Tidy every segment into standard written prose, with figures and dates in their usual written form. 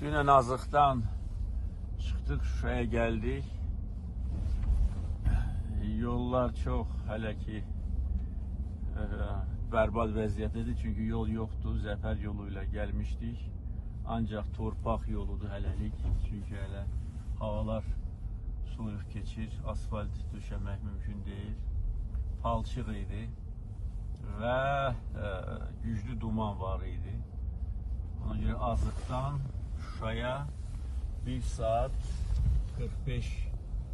Dünən Azıqdan çıxdıq, Şuşaya gəldik. Yollar çox hələ ki bərbad vəziyyətdədir, çünki yol yoxdur. Zəfər yolu ilə gəlmişdik. Ancaq torpaq yoludur hələlik, çünki hələ havalar soyuq keçir, asfalt döşəmək mümkün deyil. Palçıq idi və güclü duman var idi. Ona görə Azıqdan Şuşaya 1 saat 45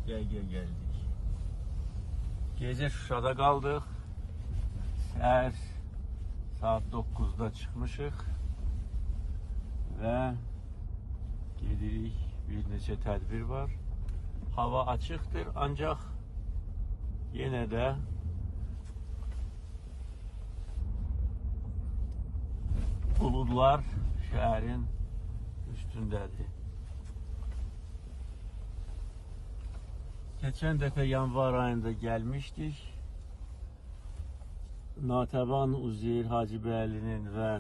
dəqiqə gəldik. Gecə Şuşada qaldıq. Səhər saat 9-da çıxmışıq və gedirik. Bir neçə tədbir var. Hava açıqdır, ancaq yenə də buludlar şəhərin üstündədir. Keçən dəfə yanvar ayında gəlmişdik. Natəvan Uzeyir Hacıbəylinin və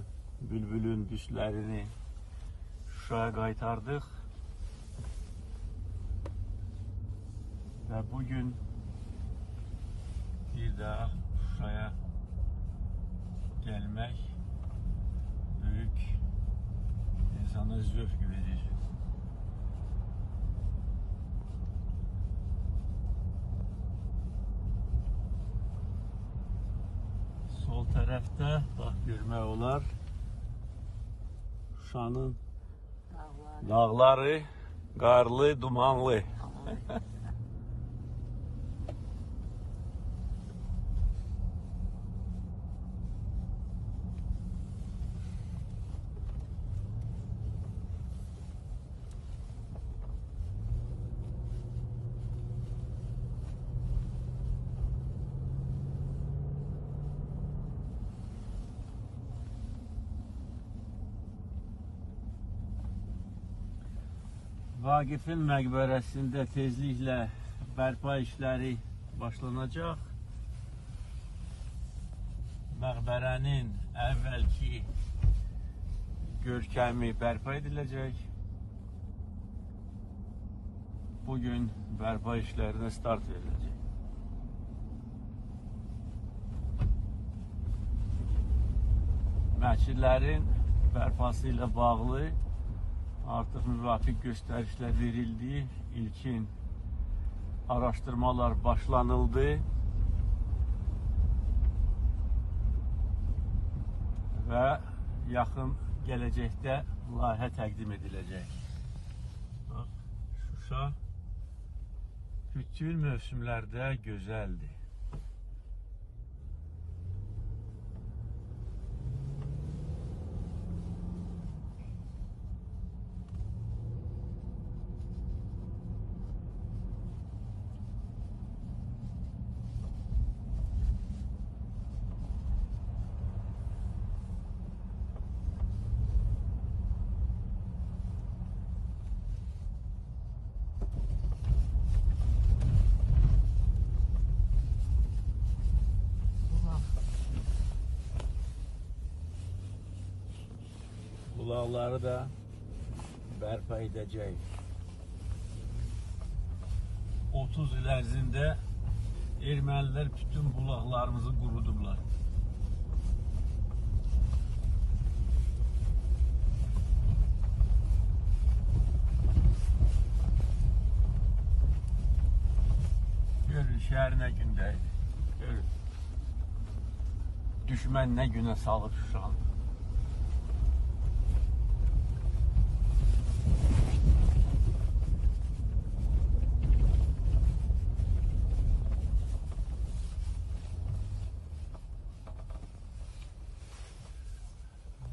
Bülbülün düşlərini Şuşaya qaytardıq. Və bugün bir daha Şuşaya gəlmək böyük insana zövq verir. Sol tərəfdə bax görmək olar Şuşanın dağları, qarlı, dumanlı. Vaqifin məqbərəsində tezliklə bərpa işləri başlanacaq. Məqbərənin əvvəlki görkəmi bərpa ediləcək. Bugün bərpa işlərinə start veriləcək. Məscidlərin bərpası ilə bağlı artıq müvafiq göstərişlər verildi. İlkin araşdırmalar başlanıldı. Və yaxın gələcəkdə layihə təqdim ediləcək. Bax, Şuşa bütün mövsümlərdə gözəldir. Bulaqları da bərpa edəcək. 30 il ərzində ermənilər bütün bulaqlarımızı qurudublar. Görün, şəhər nə gündəydi. Görün. Düşmən nə günə salıb Şuşanı.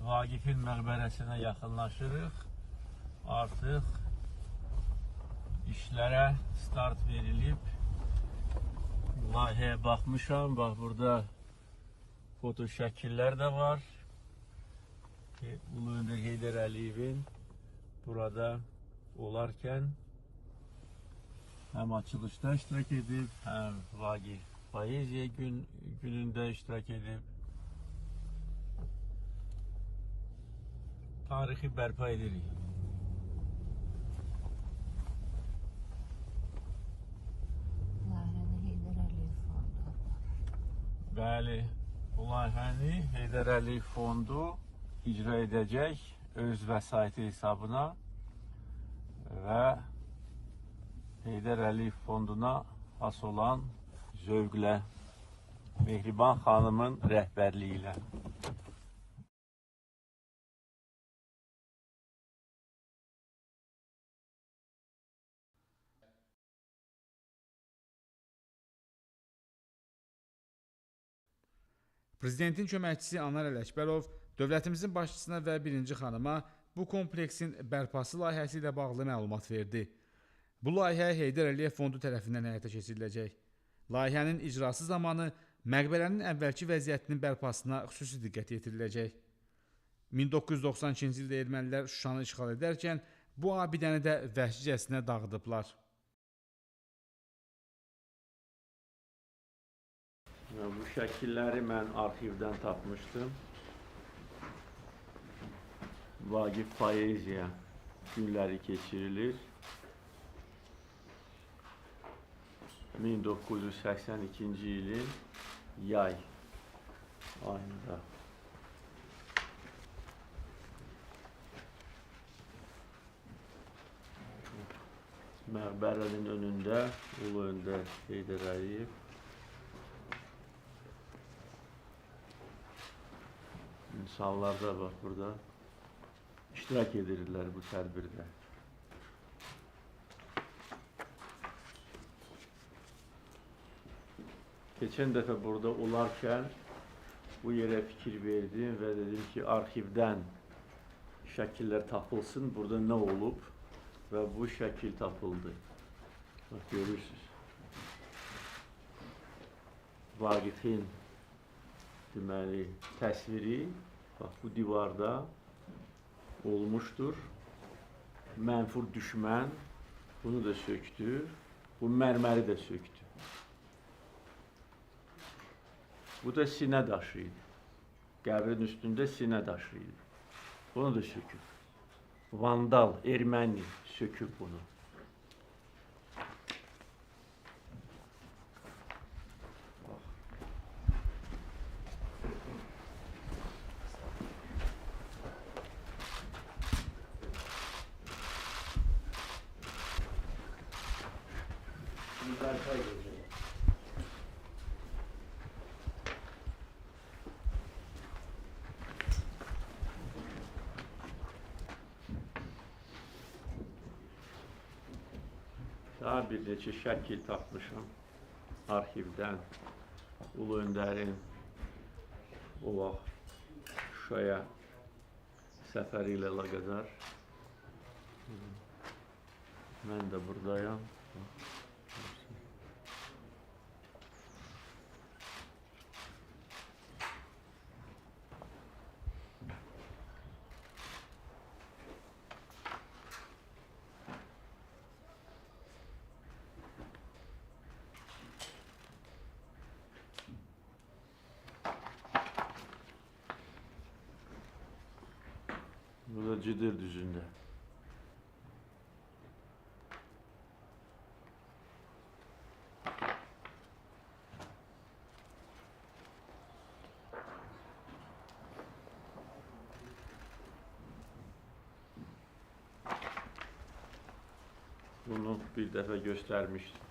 Vaqifin məqbərəsinə yaxınlaşırıq. Artıq işlərə start verilib. Layihəyə baxmışam. Bax, burada foto şəkillər də var. Ulu Öndər Heydər Əliyevin burada olarkən həm açılışda iştirak edib, həm Vaqif Poeziya günündə iştirak edib. Tarixi bərpa edirik. Bəli, bu layihəni Heydər Əliyev Fondu icra edəcək öz vəsaiti hesabına və Heydər Əliyev Fonduna has olan zövqlə Mehriban xanımın rəhbərliyi ilə. Prezidentin köməkçisi Anar Ələkbərov dövlətimizin başçısına və birinci xanıma bu kompleksin bərpası layihəsi ilə bağlı məlumat verdi. Bu layihə Heydər Əliyev Fondu tərəfindən həyata keçiriləcək. Layihənin icrası zamanı məqbərənin əvvəlki vəziyyətinin bərpasına xüsusi diqqət yetiriləcək. 1992-ci ildə ermənilər Şuşanı işğal edərkən bu abidəni də vəhşicəsinə dağıdıblar. Bu şəkilləri mən arxivdən tapmışdım. Vaqif poeziya günləri keçirilir. 1982-ci ilin yay ayında. Məqbərənin önündə Ulu Öndər Heydər Əliyev. İnsanlar da bak burada iştirak edirlər bu tədbirdə. Geçen dəfə burada olarkən bu yerə fikir verdim və dedim ki, arxivdən şəkillər tapılsın, burada nə olub və bu şəkil tapıldı. Bak görürsünüz. Vaqifin deməli təsviri bax bu divarda olmuşdur. Mənfur düşmən bunu da söktü. Bu mərməri də söktü. Bu da sinə daşı idi. Qəbrin üstündə sinə daşı idi. Bunu da söküb. Vandal, erməni söküb bunu. Daha bir neçə şəkil tapmışam arxivdən. Ulu Öndərin o vaxt Şuşaya səfəri ilə əlaqədar. Mən də buradayam. Bu da Cıdır düzündə. Bunu bir dəfə göstərmişdim.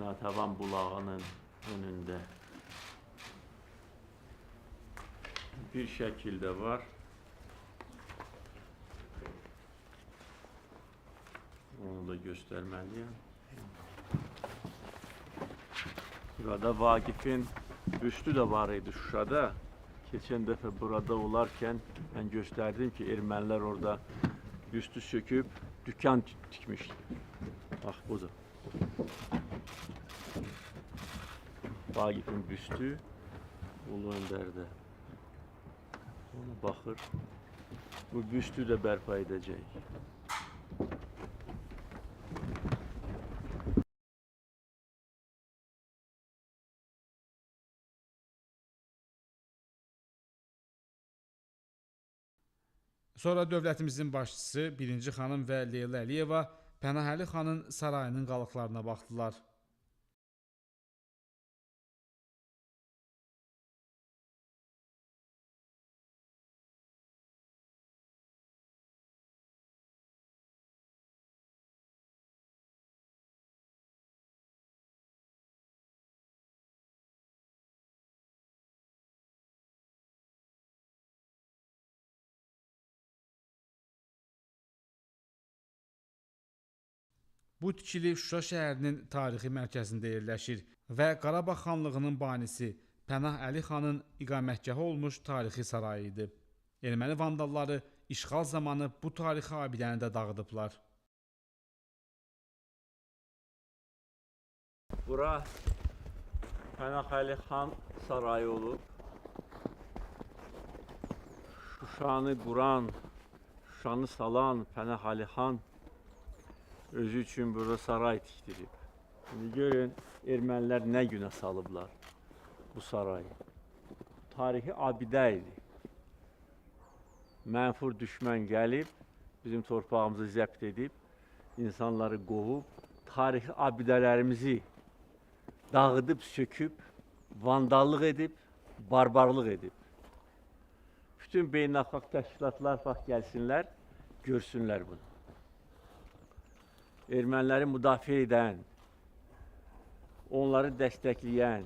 Natəvan bulağının önündə. Bir şəkil də var. Onu da göstermeliyim. Burada Vaqif'in büstü de var idi Şuşada. Geçen defa burada olarken ben gösterdim ki ermeniler orada büstü söküp dükkan dikmişti. Bak budur. Vaqif'in büstü Ulu Önder'de. Ona bakır. Bu büstü de bərpa edecek. Sonra dövlətimizin başçısı birinci xanım və Leyla Əliyeva Pənahəli xanın sarayının qalıqlarına baxdılar. Bu tikili Şuşa şəhərinin tarixi mərkəzində yerləşir və Qarabağ xanlığının banisi Pənah Əli xanın iqamətgahı olmuş tarixi sarayı idi. Erməni vandalları işğal zamanı bu tarixi abidəni də dağıdıblar. Bura Pənah Əli xan sarayı olub. Şuşanı quran, Şuşanı salan Pənah Əli xan özü üçün burada saray tikdirib. Şimdi görün, ermənilər nə günə salıblar bu sarayı. Tarixi abidə idi. Mənfur düşmən gəlib, bizim torpağımızı zəbt edib, insanları qovub, tarixi abidələrimizi dağıdıb, söküb, vandallıq edib, barbarlıq edib. Bütün beynəlxalq təşkilatlar bax gəlsinlər, görsünlər bunu. Erməniləri müdafiə edən, onları dəstəkləyən,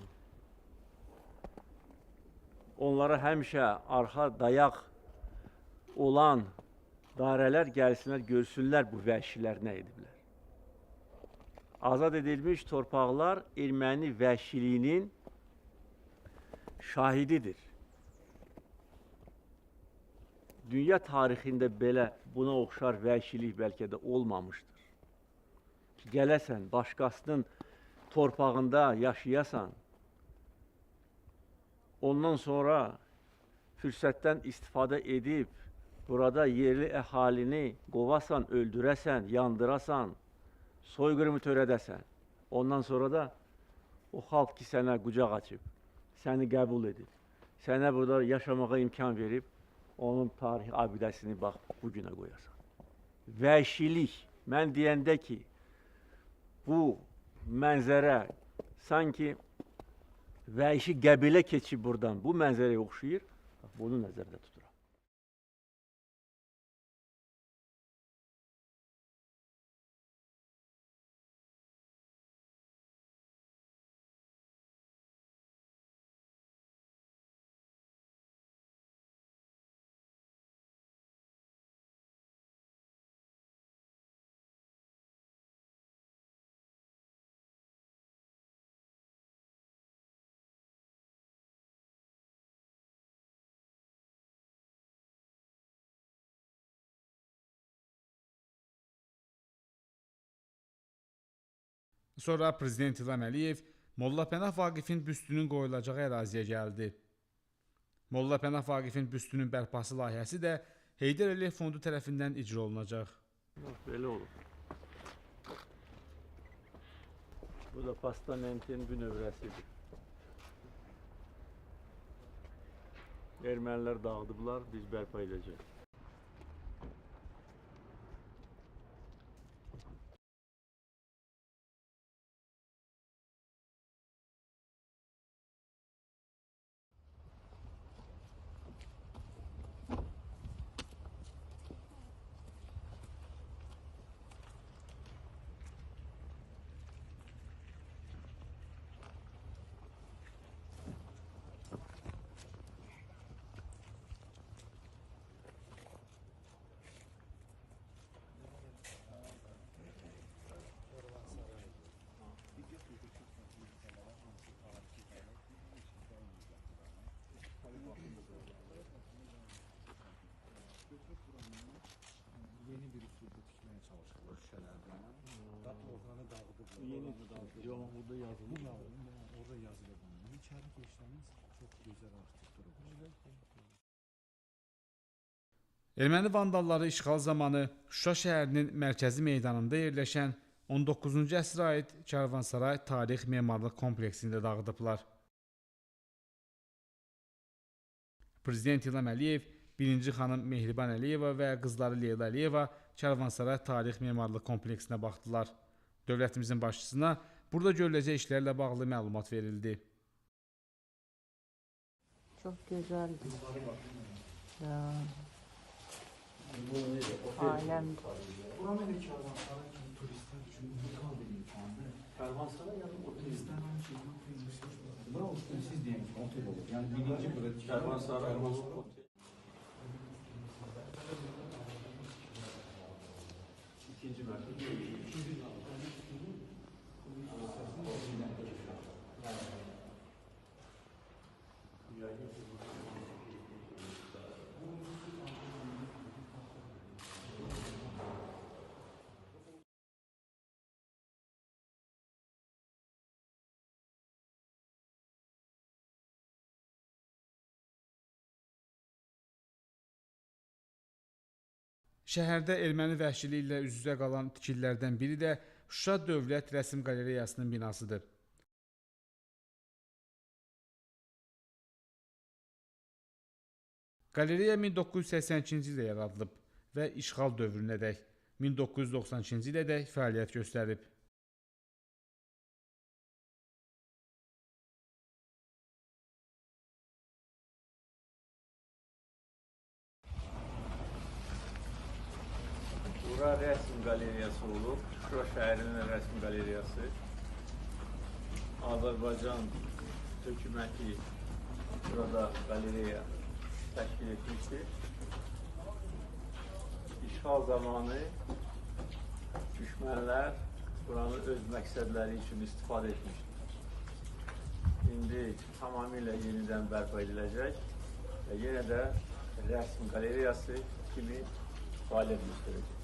onlara həmişə arxa dayaq olan dairələr gəlsinlər, görsünlər bu vəhşilər nə ediblər. Azad edilmiş torpaqlar erməni vəhşiliyinin şahididir. Dünya tarixində belə buna oxşar vəhşilik bəlkə də olmamışdır. Ki, gələsən, başqasının torpağında yaşayasan, ondan sonra fürsətdən istifadə edib, burada yerli əhalini qovasan, öldürəsən, yandırasan, soyqırımı törədəsən. Ondan sonra da o xalq ki, sənə qucaq açıb, səni qəbul edib, sənə burada yaşamağa imkan verib, onun tarixi abidəsini bax, bugünə qoyasan. Vəhşilik, mən deyəndə ki, bu mənzərə sanki vəhşi qəbilə keçib buradan, bu mənzərəyə oxşayır, bunu nəzərdə tuturam. Sonra Prezident İlham Əliyev Molla Pənah Vaqifin büstünün qoyulacağı əraziyə gəldi. Molla Pənah Vaqifin büstünün bərpası layihəsi də Heydər Əliyev Fondu tərəfindən icra olunacaq. Belə olur. Bu da postamentin bir növrəsidir. Ermənilər dağıdıblar, biz bərpa edəcəyik. Yeni bir üsulda tikmeye çalışılır şişelerden. Ortanı dağıtıp. Yeni dağıtıyor ama burada yazılı. Orada yazılı bunun. İçeri geçtiğimiz çok güzel arxitektur olur. Erməni vandalları işğal zamanı Şuşa şəhərinin mərkəzi meydanında yerləşən 19-cu əsrə aid Karvansaray tarix memarlıq kompleksini də dağıdıblar. Prezident İlham Əliyev, birinci xanım Mehriban Əliyeva və qızları Leyla Əliyeva Karvansaray tarix memarlıq kompleksinə baxdılar. Dövlətimizin başçısına burada görüləcək işlərlə bağlı məlumat verildi. Çok güzeldi. Ya. Alem. Buranın bir kervansaray için turistler için unikal bir imkandı. Kervansaray ya da Turistler aynı şeyden kıymışlar. Bura olsun siz diyelim ki otel olur. Yani birinci burada Kervansaray olur. İkinci mertebe. Şəhərdə erməni vəhşiliyi ilə üz-üzə qalan tikililərdən biri də Şuşa Dövlət Rəsm Qalereyasının binasıdır. Qalereya 1982-ci ildə yaradılıb və işğal dövrünədək 1992-ci ilədək fəaliyyət göstərib. Bura rəsm qalereyası olub. Şuşa şəhərinin rəsm qalereyası. Azərbaycan hökuməti burada qalereya təşkil etmişdir. İşğal zamanı düşmənlər buranı öz məqsədləri üçün istifadə etmişdir. İndi tamamilə yenidən bərpa ediləcək və yenə də rəsm qalereyası kimi fəaliyyət göstərəcək.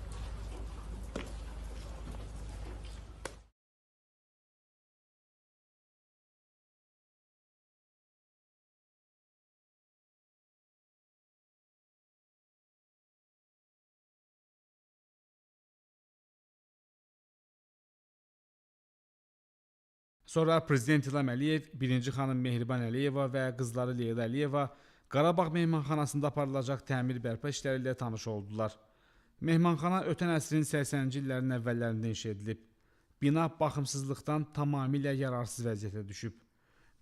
Sonra Prezident İlham Əliyev, birinci xanım Mehriban Əliyeva və qızları Leyla Əliyeva Qarabağ mehmanxanasında aparılacaq təmir bərpa işləri ilə tanış oldular. Mehmanxana ötən əsrin 80-ci illərin əvvəllərində inşa edilib. Bina baxımsızlıqdan tamamilə yararsız vəziyyətə düşüb.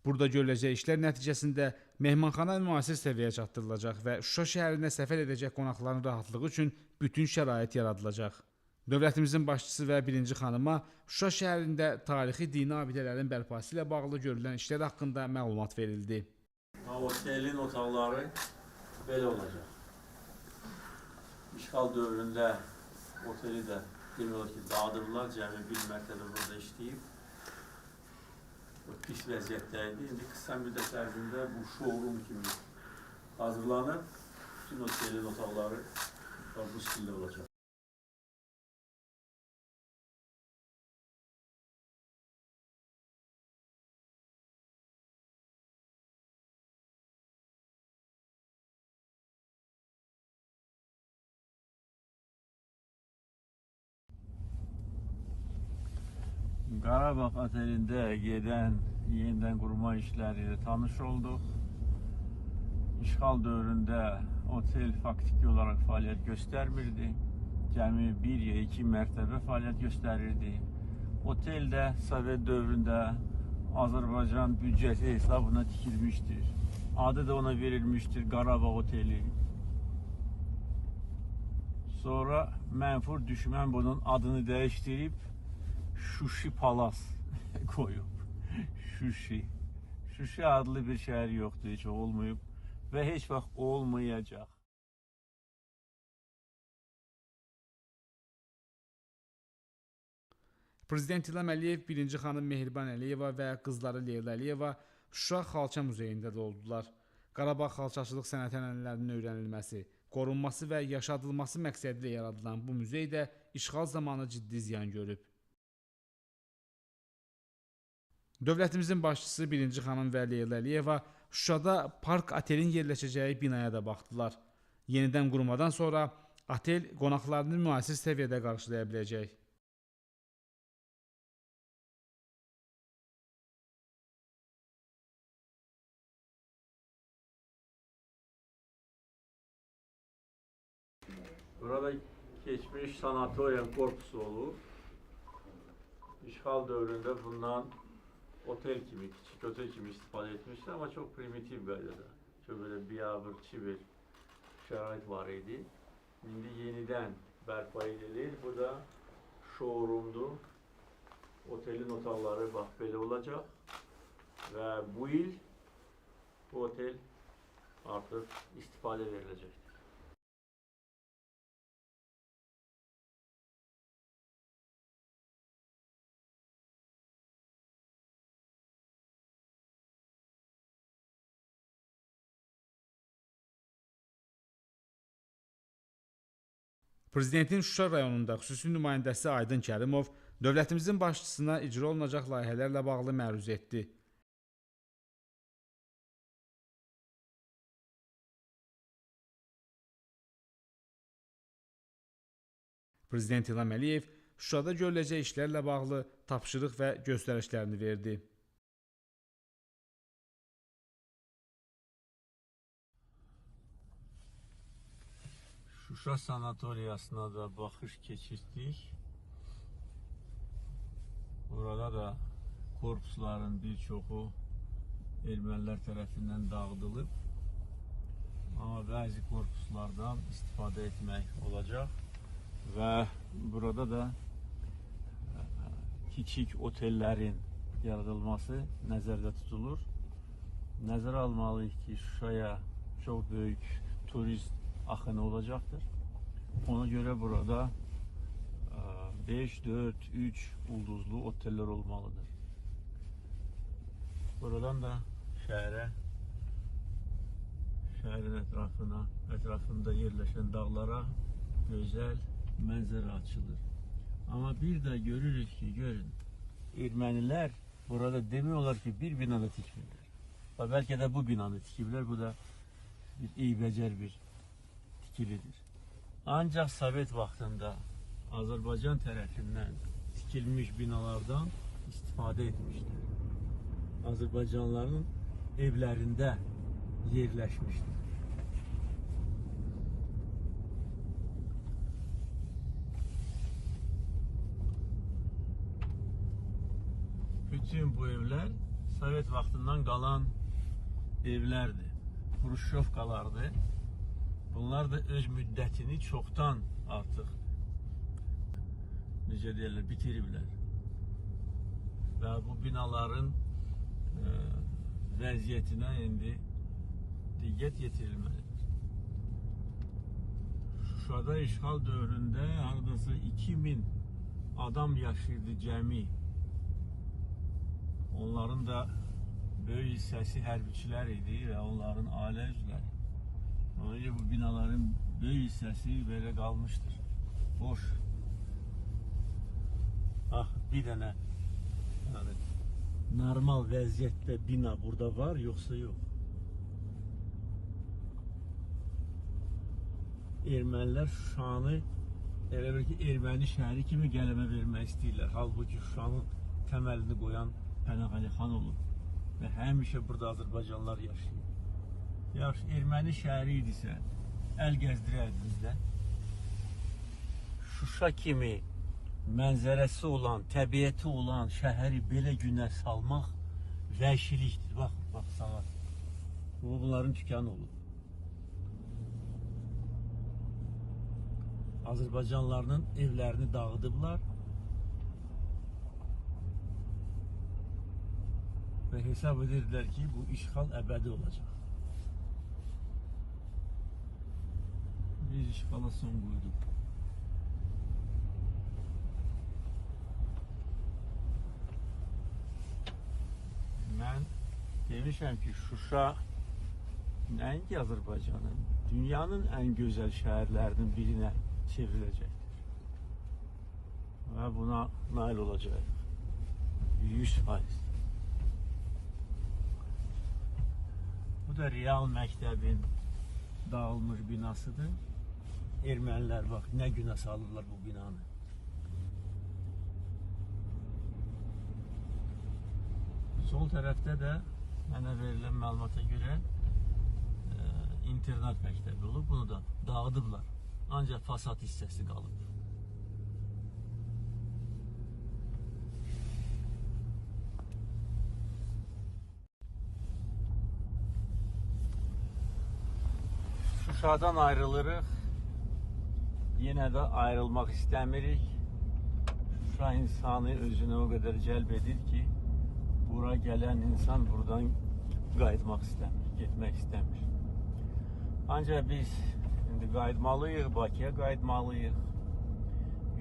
Burada görüləcək işlər nəticəsində mehmanxana müasir səviyyəyə çatdırılacaq və Şuşa şəhərinə səfər edəcək qonaqların rahatlığı üçün bütün şərait yaradılacaq. Dövlətimizin başçısı və birinci xanıma Şuşa şəhərində tarixi dini abidələrin bərpası ilə bağlı görülən işlər haqqında məlumat verildi. Otelin otaqları belə olacaq. İşğal dövründə oteli də demək olar ki, dağıdırlar, cəmi bir mərtəbə burada işləyib. Pis vəziyyətdə idi. İndi qısa müddət ərzində bu showroom kimi hazırlanıb, bütün otelin otaqları bu stildə olacaq. Qarabağ otelində gedən yenidən qurma işləri ilə tanış olduq. İşğal dövründə otel faktiki olaraq fəaliyyət göstərmirdi. Cəmi 1 ya 2 mərtəbə fəaliyyət göstərirdi. Otel də Sovet dövründə Azərbaycan büdcəsi hesabına tikilmişdir. Adı da ona verilmişdir, Qarabağ oteli. Sonra mənfur düşmən bunun adını dəyişdirib Şuşi Palas koyub. Şuşi adlı bir şəhər yoxdur, heç olmayıb və heç vaxt olmayacaq. Prezident İlham Əliyev, birinci xanım Mehriban Əliyeva və qızları Leyla Əliyeva Şuşa Xalça Muzeyində də oldular. Qarabağ xalçaçılıq sənət ənənələrinin öyrənilməsi, qorunması və yaşadılması məqsədi ilə yaradılan bu muzey də işğal zamanı ciddi ziyan görüb. Dövlətimizin başçısı birinci xanım və Leyla Əliyeva Şuşada Park Otelin yerləşəcəyi binaya da baxdılar. Yenidən qurmadan sonra otel qonaqlarını müasir səviyyədə qarşılaya biləcək. Burada keçmiş sanatoriya korpusu olur. İşğal dövründə bundan otel kimi, kiçik otel kimi istifadə etmişler ama çok primitiv qaydada. Çok böyle biabırçı bir şərait var idi. İndi yenidən bərpa edilir. Bu da showroomdur. Otelin otaqları bax belə olacaq. Və bu il bu otel artıq istifadə veriləcəkdir. Prezidentin Şuşa rayonunda xüsusi nümayəndəsi Aydın Kərimov dövlətimizin başçısına icra olunacaq layihələrlə bağlı məruzə etdi. Prezident İlham Əliyev Şuşada görüləcək işlərlə bağlı tapşırıq və göstərişlərini verdi. Şuşa sanatoriyasına da baxış keçirdik. Burada da korpusların bir çoxu ermənilər tərəfindən dağıdılıb. Amma bəzi korpuslardan istifadə etmək olacaq. Və burada da kiçik otellərin yaradılması nəzərdə tutulur. Nəzərə almalıyıq ki, Şuşaya çox böyük turist axını olacaqdır. Ona görə burada 5, 4, 3 ulduzlu oteller olmalıdır. Buradan da şəhərin ətrafında yerləşən dağlara gözəl mənzərə açılır. Amma bir də görürük ki, görün, ermənilər burada demiyorlar ki, bir binanı tikmirlər. Bəlkə də bu binanı tikiblər, bu da bir eybəcər bir tikilidir. Ancaq Sovet vaxtında Azərbaycan tərəfindən tikilmiş binalardan istifadə etmişdir. Azərbaycanlıların evlərində yerləşmişdir. Bütün bu evlər Sovet vaxtından qalan evlərdir. Xruşşovkalardır. Bunlar da öz müddətini çoxdan artıq necə deyirlər, bitiriblər. Və bu binaların vəziyyətinə indi diqqət yetirilməlidir. Şuşada işğal dövründə hardasa 2000 adam yaşayırdı cəmi. Onların da böyük hissəsi hərbiçilər idi və onların ailə üzvləri. Ona görə bu binaların böyük hissəsi belə qalmışdır. Boş. Bir dənə yəni, normal vəziyyətdə bina burada var, yoxsa yox? Ermənilər Şuşanı elə bir ki, erməni şəhəri kimi qələmə vermək istəyirlər. Halbuki Şuşanın təməlini qoyan Pənah Əlixan olub və həmişə burada Azərbaycanlılar yaşayır. Yaxşı, erməni şəhəri idisə, əl gəzdirərdiniz də. Şuşa kimi mənzərəsi olan, təbiəti olan şəhəri belə günə salmaq vəhşilikdir. Bax, sağa. Bunların tükanı olur. Azərbaycanlıların evlərini dağıdıblar və hesab edirlər ki, bu işğal əbədi olacaq. Biz işğala son qoyduq. Mən demişəm ki, Şuşa nəinki Azərbaycanın, dünyanın ən gözəl şəhərlərinin birinə çevriləcəkdir. Və buna nail olacaq. 100%. Bu da Real məktəbin dağılmış binasıdır. Ermənilər bax, nə günə salırlar bu binanı. Sol tərəfdə də mənə verilən məlumata görə internat məktəbi olub. Bunu da dağıdıblar. Ancaq fasad hissəsi qalıb. Şuşadan ayrılırıq. Yenə də ayrılmaq istəmirik. Şuşa insanı özünə o qədər cəlb edir ki, bura gələn insan buradan qayıtmaq istəmir, getmək istəmir. Ancaq biz indi qayıtmalıyıq, Bakıya qayıtmalıyıq.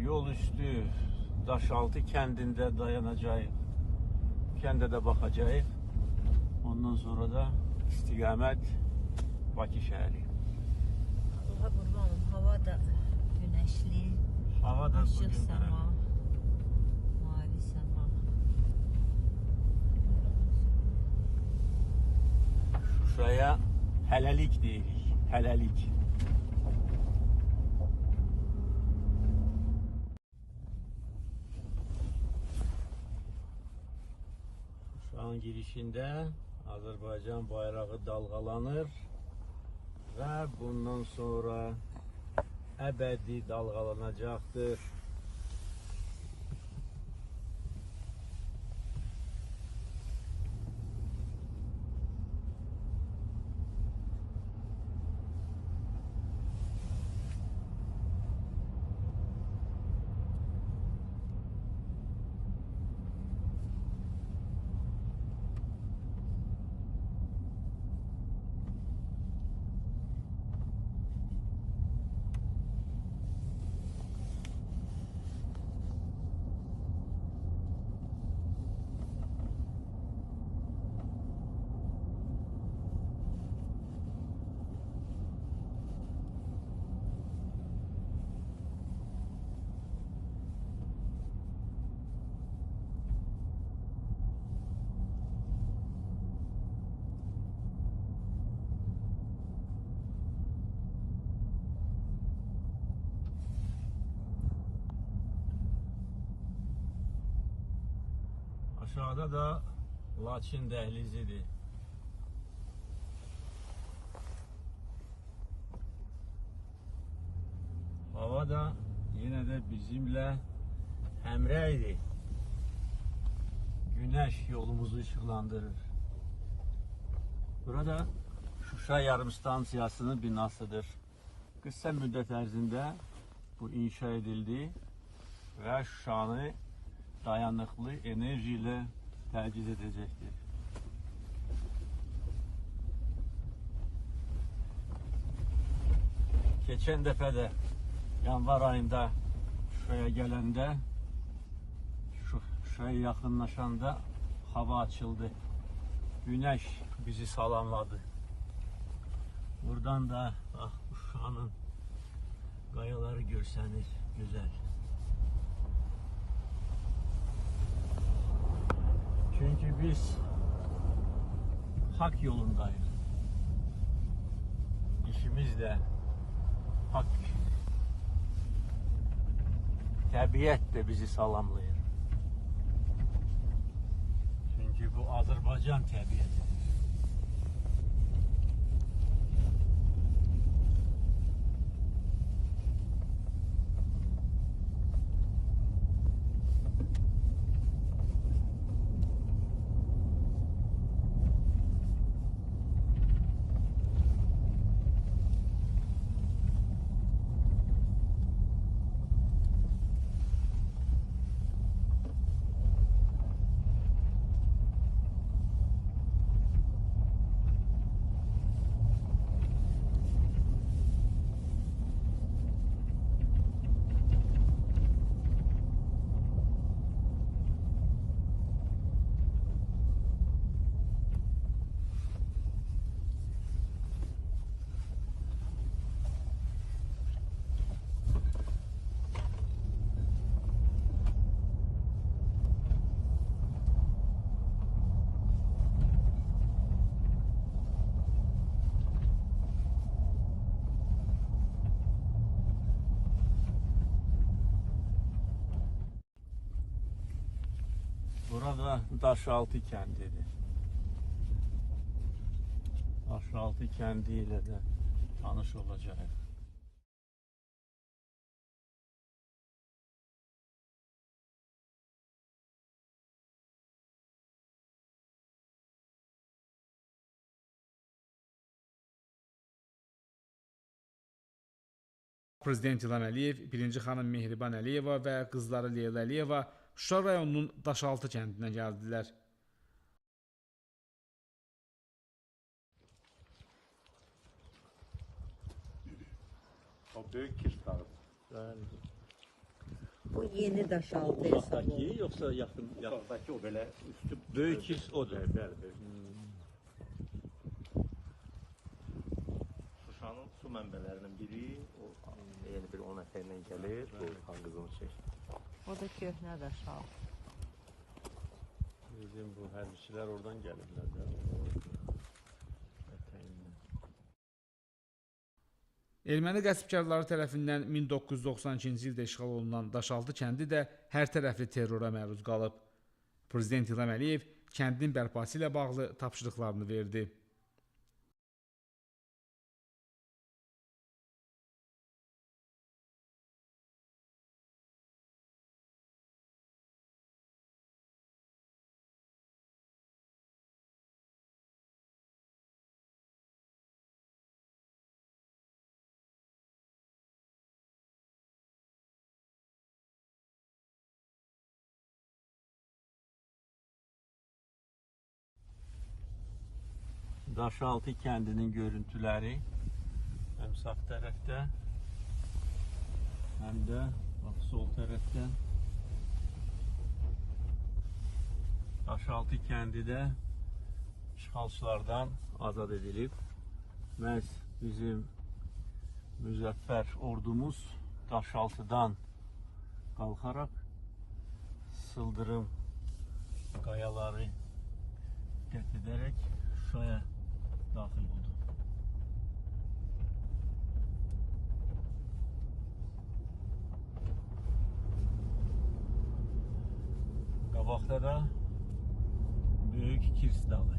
Yol üstü Daşaltı kəndində dayanacağıq. Kəndə də baxacağıq. Ondan sonra da istiqamət Bakı şəhəri. Allaha qurban olum, hava da günəş. Günəşli, Hava da açıq bugün səma, mavi səma. Şuşaya hələlik deyirik. Hələlik. Şuşanın girişində Azərbaycan bayrağı dalğalanır və bundan sonra əbədi dalğalanacaqdır. Aşağıda da Laçın dəhlizidir. Hava da yine de bizimle həmrəydir. Güneş yolumuzu ışıqlandırır. Burada Şuşa Yarım Stansiyasının binasıdır. Kısa müddət ərzində bu inşa edildi və Şuşanı dayanıklı enerjiyle təchiz edecektir. Geçen dəfə də yanvar ayında Şuşaya gələndə, Şuşaya yaxınlaşanda hava açıldı. Güneş bizi salamladı. Buradan da bax, Şuşanın qayaları görsəniz, gözəl. Çünkü biz hak yolundayız. İşimiz de hak. Təbiət de bizi salamlayır. Çünkü bu Azərbaycan təbiətidir. Burada Daşaltı kəndidir. Daşaltı kəndi ilə də tanış olacağıq. Prezident İlham Əliyev, birinci xanım Mehriban Əliyeva və qızları Leyla Əliyeva Şuşa rayonunun Daşaltı kəndinə gəldilər. O büyük Kirs dağı. Bu yeni Daşaltı hesabı. Uzaqdakı yoksa yakın? Uzaqdakı o belə üstü Böyük Kirs odur. Bəli, bəli. Şuşanın su mənbələrinin biri, o yəni bir 10 əsərlə gəlir, bu Xanqızın çeşidi. O da köhnə daşaltı. Bizim bu hərbçilər oradan gəlirlər də. Erməni qəsbkarları tərəfindən 1992-ci ildə işğal olunan Daşaltı kəndi də hər tərəfli terrora məruz qalıb. Prezident İlham Əliyev kəndin bərpası ilə bağlı tapşırıqlarını verdi. Daşaltı kəndinin görüntüləri həm sağ tərəfdə, həm də bax, sol tərəfdə. Daşaltı kəndi də işğalçılardan azad edilib. Məhz bizim müzəffər ordumuz Daşaltıdan qalxaraq sıldırım qayaları qət edərək Şuşaya daxil oldu. Qabaqda da Böyük Kirs dağı.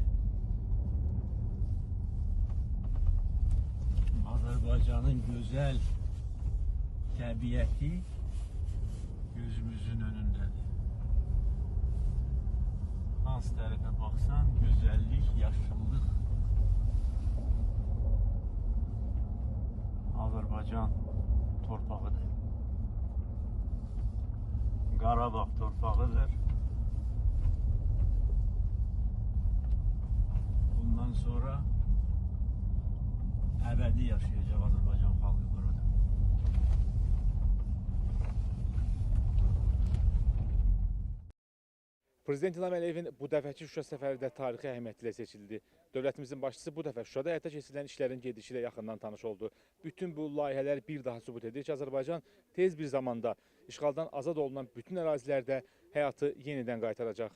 Azərbaycanın gözəl təbiəti gözümüzün önündədir. Hansı tərəfə baxsan, gözəllik, yaşıllıq. Azərbaycan torpağıdır. Qarabağ torpağıdır. Bundan sonra əbədi yaşayacaq Azərbaycan xalqı burada. Prezident İlham Əliyevin bu dəfəki Şuşa səfəri də tarixi əhəmiyyəti ilə seçildi. Dövlətimizin başçısı bu dəfə Şuşada həyata keçirilən işlərin gedişi ilə yaxından tanış oldu. Bütün bu layihələr bir daha sübut edir ki, Azərbaycan tez bir zamanda işğaldan azad olunan bütün ərazilərdə həyatı yenidən qaytaracaq.